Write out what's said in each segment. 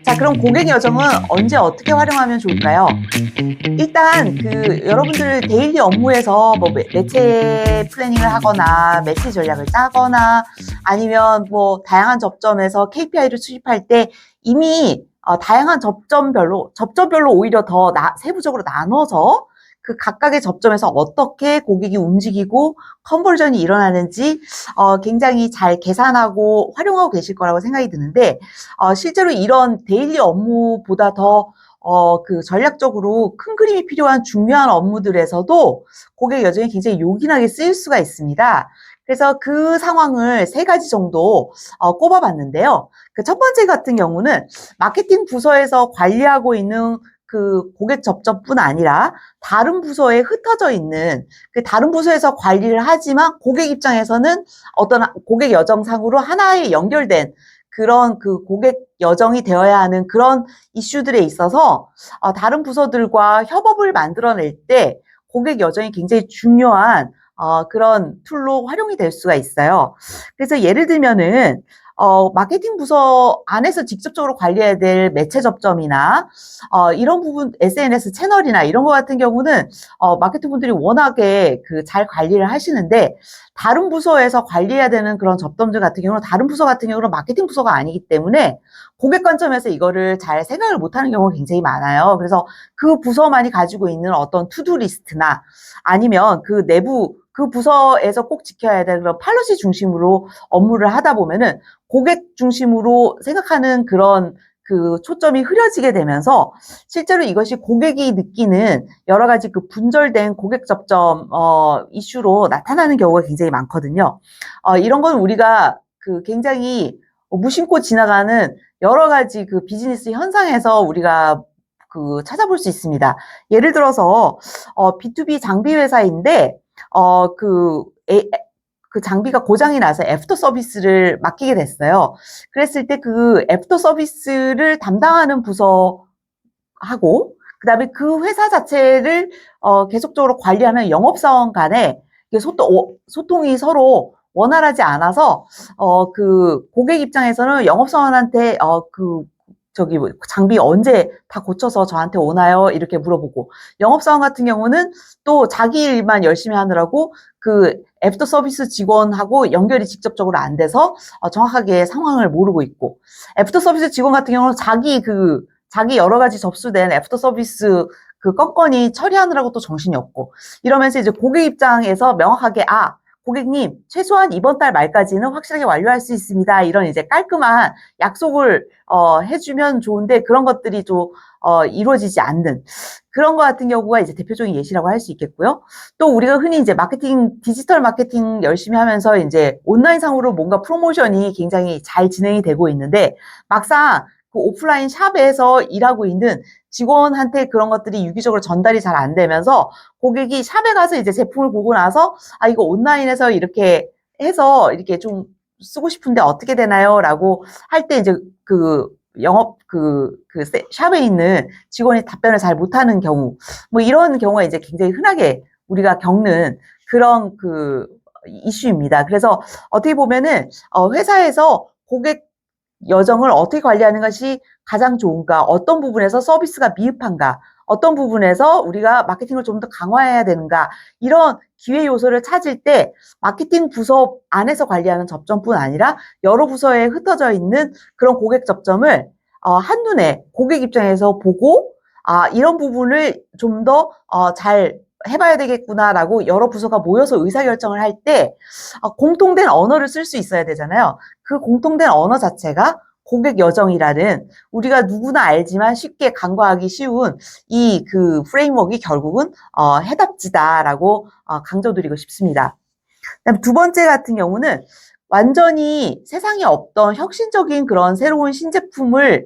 자, 그럼 고객 여정은 언제 어떻게 활용하면 좋을까요? 일단 여러분들 데일리 업무에서 뭐 매체 플래닝을 하거나 매체 전략을 짜거나 아니면 뭐 다양한 접점에서 KPI를 수립할 때 이미 다양한 접점별로 오히려 더 세부적으로 나눠서 그 각각의 접점에서 어떻게 고객이 움직이고 컨버전이 일어나는지 굉장히 잘 계산하고 활용하고 계실 거라고 생각이 드는데 실제로 이런 데일리 업무보다 더 전략적으로 큰 그림이 필요한 중요한 업무들에서도 고객 여정이 굉장히 요긴하게 쓰일 수가 있습니다. 그래서 그 상황을 세 가지 정도 꼽아봤는데요. 그 첫 번째 같은 경우는 마케팅 부서에서 관리하고 있는 그 고객 접점뿐 아니라 다른 부서에 흩어져 있는 그 다른 부서에서 관리를 하지만 고객 입장에서는 어떤 고객 여정상으로 하나에 연결된 그런 그 고객 여정이 되어야 하는 그런 이슈들에 있어서 다른 부서들과 협업을 만들어낼 때 고객 여정이 굉장히 중요한 그런 툴로 활용이 될 수가 있어요. 그래서 예를 들면은 마케팅 부서 안에서 직접적으로 관리해야 될 매체 접점이나 이런 부분 SNS 채널이나 이런 거 같은 경우는 마케팅 분들이 워낙에 잘 관리를 하시는데 다른 부서에서 관리해야 되는 그런 접점들 같은 경우는 다른 부서 같은 경우는 마케팅 부서가 아니기 때문에 고객 관점에서 이거를 잘 생각을 못하는 경우가 굉장히 많아요. 그래서 그 부서만이 가지고 있는 어떤 투두 리스트나 아니면 그 내부 그 부서에서 꼭 지켜야 될 그런 팔로시 중심으로 업무를 하다 보면은 고객 중심으로 생각하는 그런 그 초점이 흐려지게 되면서 실제로 이것이 고객이 느끼는 여러 가지 그 분절된 고객 접점 이슈로 나타나는 경우가 굉장히 많거든요. 이런 건 우리가 굉장히 무심코 지나가는 여러 가지 그 비즈니스 현상에서 우리가 찾아볼 수 있습니다. 예를 들어서 B2B 장비 회사인데 그 장비가 고장이 나서 애프터 서비스를 맡기게 됐어요. 그랬을 때 그 애프터 서비스를 담당하는 부서하고 그다음에 그 회사 자체를 계속적으로 관리하는 영업사원 간에 소통이 서로 원활하지 않아서 그 고객 입장에서는 영업사원한테 장비 언제 다 고쳐서 저한테 오나요? 이렇게 물어보고 영업사원 같은 경우는 또 자기 일만 열심히 하느라고 그 애프터 서비스 직원하고 연결이 직접적으로 안 돼서 정확하게 상황을 모르고 있고 애프터 서비스 직원 같은 경우는 자기 여러 가지 접수된 애프터 서비스 그 건건이 처리하느라고 또 정신이 없고 이러면서 이제 고객 입장에서 명확하게 고객님 최소한 이번 달 말까지는 확실하게 완료할 수 있습니다. 이런 이제 깔끔한 약속을 해주면 좋은데 그런 것들이 좀 이루어지지 않는 그런 것 같은 경우가 이제 대표적인 예시라고 할 수 있겠고요. 또 우리가 흔히 이제 디지털 마케팅 열심히 하면서 이제 온라인상으로 뭔가 프로모션이 굉장히 잘 진행이 되고 있는데 막상 그 오프라인 샵에서 일하고 있는 직원한테 그런 것들이 유기적으로 전달이 잘 안 되면서 고객이 샵에 가서 이제 제품을 보고 나서 이거 온라인에서 이렇게 해서 이렇게 좀 쓰고 싶은데 어떻게 되나요? 라고 할 때 이제 샵에 있는 직원이 답변을 잘 못하는 경우, 뭐 이런 경우가 이제 굉장히 흔하게 우리가 겪는 그런 이슈입니다. 그래서 어떻게 보면은, 회사에서 고객 여정을 어떻게 관리하는 것이 가장 좋은가, 어떤 부분에서 서비스가 미흡한가, 어떤 부분에서 우리가 마케팅을 좀 더 강화해야 되는가, 이런 기회 요소를 찾을 때 마케팅 부서 안에서 관리하는 접점뿐 아니라 여러 부서에 흩어져 있는 그런 고객 접점을 한눈에 고객 입장에서 보고 이런 부분을 좀 더 잘 해봐야 되겠구나라고 여러 부서가 모여서 의사결정을 할 때 공통된 언어를 쓸 수 있어야 되잖아요. 그 공통된 언어 자체가 고객 여정이라는 우리가 누구나 알지만 쉽게 간과하기 쉬운 이 프레임워크가 결국은 해답지다라고 강조드리고 싶습니다. 그다음 두 번째 같은 경우는 완전히 세상에 없던 혁신적인 그런 새로운 신제품을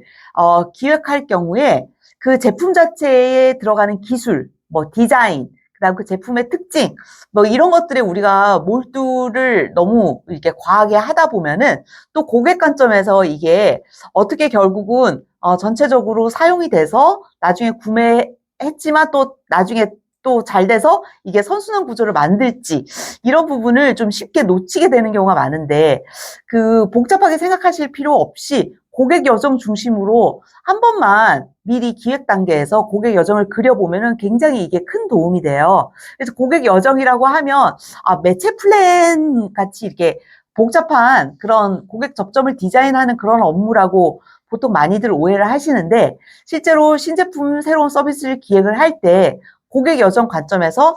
기획할 경우에 그 제품 자체에 들어가는 기술, 뭐 디자인, 그다음 그 제품의 특징, 뭐 이런 것들에 우리가 몰두를 너무 이렇게 과하게 하다 보면은 또 고객 관점에서 이게 어떻게 결국은 전체적으로 사용이 돼서 나중에 구매했지만 또 나중에 또 잘 돼서 이게 선순환 구조를 만들지 이런 부분을 좀 쉽게 놓치게 되는 경우가 많은데 복잡하게 생각하실 필요 없이 고객 여정 중심으로 한 번만 미리 기획 단계에서 고객 여정을 그려보면은 굉장히 이게 큰 도움이 돼요. 그래서 고객 여정이라고 하면 매체 플랜 같이 이렇게 복잡한 그런 고객 접점을 디자인하는 그런 업무라고 보통 많이들 오해를 하시는데, 실제로 신제품 새로운 서비스를 기획을 할 때 고객 여정 관점에서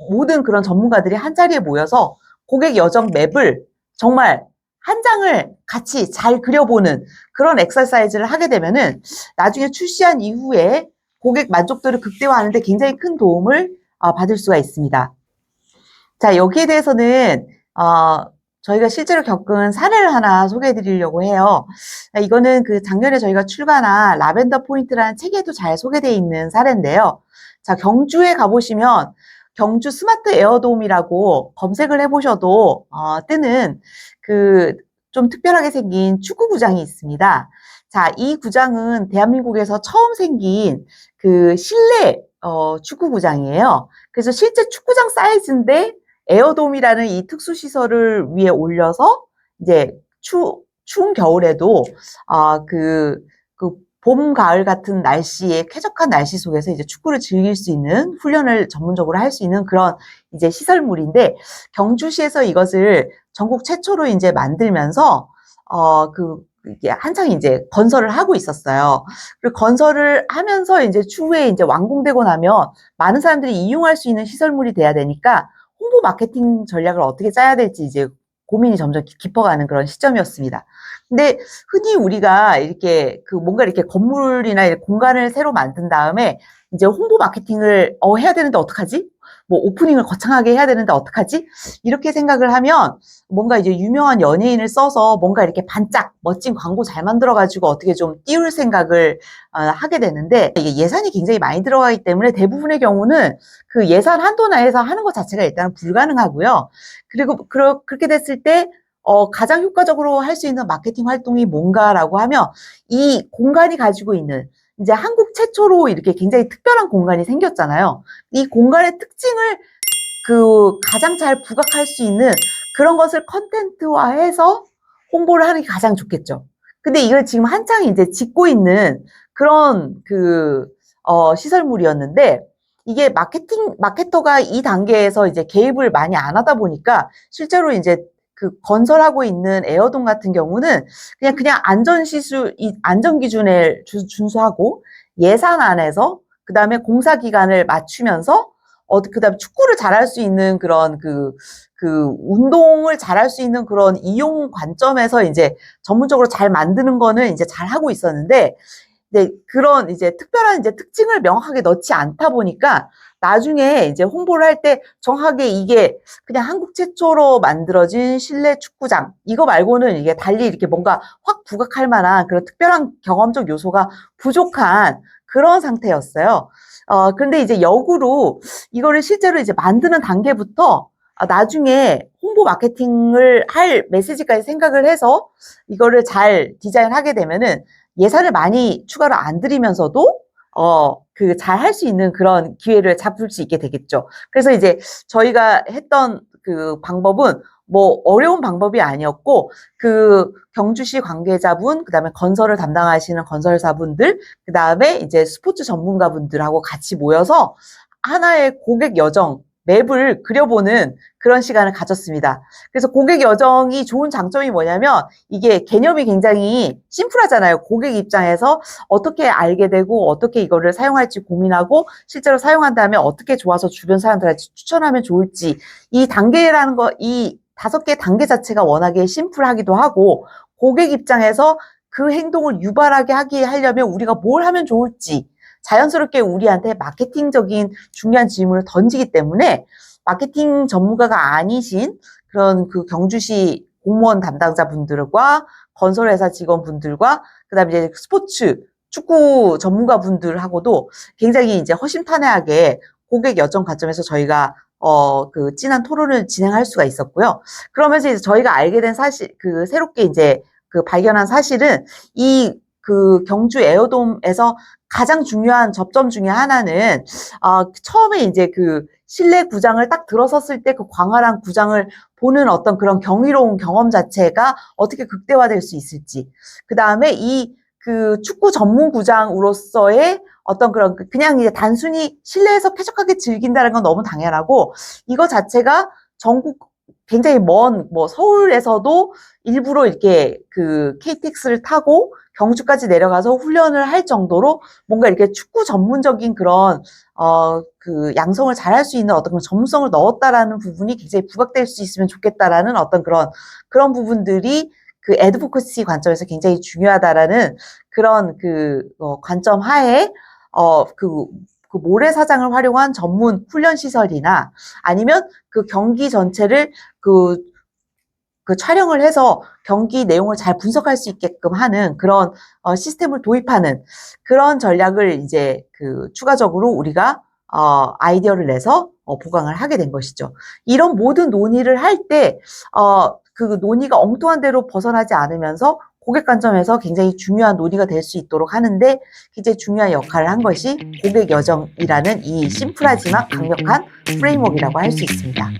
모든 그런 전문가들이 한 자리에 모여서 고객 여정 맵을 정말 한 장을 같이 잘 그려보는 그런 엑서사이즈를 하게 되면은 나중에 출시한 이후에 고객 만족도를 극대화하는 데 굉장히 큰 도움을 받을 수가 있습니다. 자, 여기에 대해서는 저희가 실제로 겪은 사례를 하나 소개해 드리려고 해요. 이거는 그 작년에 저희가 출간한 라벤더 포인트라는 책에도 잘 소개되어 있는 사례인데요. 자, 경주에 가보시면 경주 스마트 에어돔이라고 검색을 해보셔도 뜨는 그 좀 특별하게 생긴 축구구장이 있습니다. 자, 이 구장은 대한민국에서 처음 생긴 그 실내 축구구장이에요. 그래서 실제 축구장 사이즈인데 에어돔이라는 이 특수 시설을 위에 올려서 이제 추운 겨울에도 봄, 가을 같은 날씨에 쾌적한 날씨 속에서 이제 축구를 즐길 수 있는 훈련을 전문적으로 할 수 있는 그런 이제 시설물인데, 경주시에서 이것을 전국 최초로 이제 만들면서 이게 한창 이제 건설을 하고 있었어요. 그리고 건설을 하면서 이제 추후에 이제 완공되고 나면 많은 사람들이 이용할 수 있는 시설물이 돼야 되니까 홍보 마케팅 전략을 어떻게 짜야 될지 이제 고민이 점점 깊어가는 그런 시점이었습니다. 근데 흔히 우리가 이렇게 뭔가 이렇게 건물이나 이렇게 공간을 새로 만든 다음에 이제 홍보 마케팅을 해야 되는데 어떡하지? 뭐 오프닝을 거창하게 해야 되는데 어떡하지? 이렇게 생각을 하면 뭔가 이제 유명한 연예인을 써서 뭔가 이렇게 반짝 멋진 광고 잘 만들어가지고 어떻게 좀 띄울 생각을 하게 되는데, 이게 예산이 굉장히 많이 들어가기 때문에 대부분의 경우는 그 예산 한도 내에서 하는 것 자체가 일단 불가능하고요. 그리고 그렇게 됐을 때 가장 효과적으로 할 수 있는 마케팅 활동이 뭔가라고 하면 이 공간이 가지고 있는 이제 한국 최초로 이렇게 굉장히 특별한 공간이 생겼잖아요. 이 공간의 특징을 가장 잘 부각할 수 있는 그런 것을 컨텐츠화해서 홍보를 하는 게 가장 좋겠죠. 근데 이걸 지금 한창 이제 짓고 있는 그런 시설물이었는데, 이게 마케터가 이 단계에서 이제 개입을 많이 안 하다 보니까 실제로 이제 건설하고 있는 에어돔 같은 경우는 그냥 안전 기준에 준수하고 예산 안에서 그 다음에 공사 기간을 맞추면서 그 다음에 축구를 잘할 수 있는 그런 운동을 잘할 수 있는 그런 이용 관점에서 이제 전문적으로 잘 만드는 거는 이제 잘 하고 있었는데, 그런 이제 특별한 이제 특징을 명확하게 넣지 않다 보니까 나중에 이제 홍보를 할 때 정확하게 이게 그냥 한국 최초로 만들어진 실내 축구장 이거 말고는 이게 달리 이렇게 뭔가 확 부각할 만한 그런 특별한 경험적 요소가 부족한 그런 상태였어요. 그런데 이제 역으로 이거를 실제로 이제 만드는 단계부터 나중에 홍보 마케팅을 할 메시지까지 생각을 해서 이거를 잘 디자인하게 되면은 예산을 많이 추가로 안 들이면서도 잘 할 수 있는 그런 기회를 잡을 수 있게 되겠죠. 그래서 이제 저희가 했던 그 방법은 뭐 어려운 방법이 아니었고, 경주시 관계자분, 그 다음에 건설을 담당하시는 건설사분들, 그 다음에 이제 스포츠 전문가분들하고 같이 모여서 하나의 고객 여정 맵을 그려보는 그런 시간을 가졌습니다. 그래서 고객 여정이 좋은 장점이 뭐냐면 이게 개념이 굉장히 심플하잖아요. 고객 입장에서 어떻게 알게 되고 어떻게 이거를 사용할지 고민하고 실제로 사용한 다음에 어떻게 좋아서 주변 사람들한테 추천하면 좋을지, 이 단계라는 거, 이 5개 단계 자체가 워낙에 심플하기도 하고, 고객 입장에서 그 행동을 유발하게 하려면 우리가 뭘 하면 좋을지 자연스럽게 우리한테 마케팅적인 중요한 질문을 던지기 때문에 마케팅 전문가가 아니신 그런 경주시 공무원 담당자분들과 건설회사 직원분들과 그다음에 이제 스포츠 축구 전문가분들하고도 굉장히 이제 허심탄회하게 고객 여정 관점에서 저희가 진한 토론을 진행할 수가 있었고요. 그러면서 이제 저희가 알게 된 사실, 새롭게 이제 발견한 사실은 이 그 경주 에어돔에서 가장 중요한 접점 중에 하나는 처음에 이제 그 실내 구장을 딱 들어섰을 때 그 광활한 구장을 보는 어떤 그런 경이로운 경험 자체가 어떻게 극대화될 수 있을지. 그 다음에 이 그 축구 전문 구장으로서의 어떤 그런 그냥 이제 단순히 실내에서 쾌적하게 즐긴다는 건 너무 당연하고 이거 자체가 전국 굉장히 먼 뭐 서울에서도 일부러 이렇게 그 KTX를 타고 경주까지 내려가서 훈련을 할 정도로 뭔가 이렇게 축구 전문적인 그런 그 양성을 잘할 수 있는 어떤 그런 전문성을 넣었다라는 부분이 굉장히 부각될 수 있으면 좋겠다라는 어떤 그런 부분들이 그 애드보커시 관점에서 굉장히 중요하다라는 그런 그 관점 하에 그 모래사장을 활용한 전문 훈련 시설이나 아니면 그 경기 전체를 그 촬영을 해서 경기 내용을 잘 분석할 수 있게끔 하는 그런 시스템을 도입하는 그런 전략을 이제 그 추가적으로 우리가 아이디어를 내서 보강을 하게 된 것이죠. 이런 모든 논의를 할 때 그 논의가 엉뚱한 대로 벗어나지 않으면서 고객 관점에서 굉장히 중요한 논의가 될 수 있도록 하는데 굉장히 중요한 역할을 한 것이 고객 여정이라는 이 심플하지만 강력한 프레임워크라고 할 수 있습니다.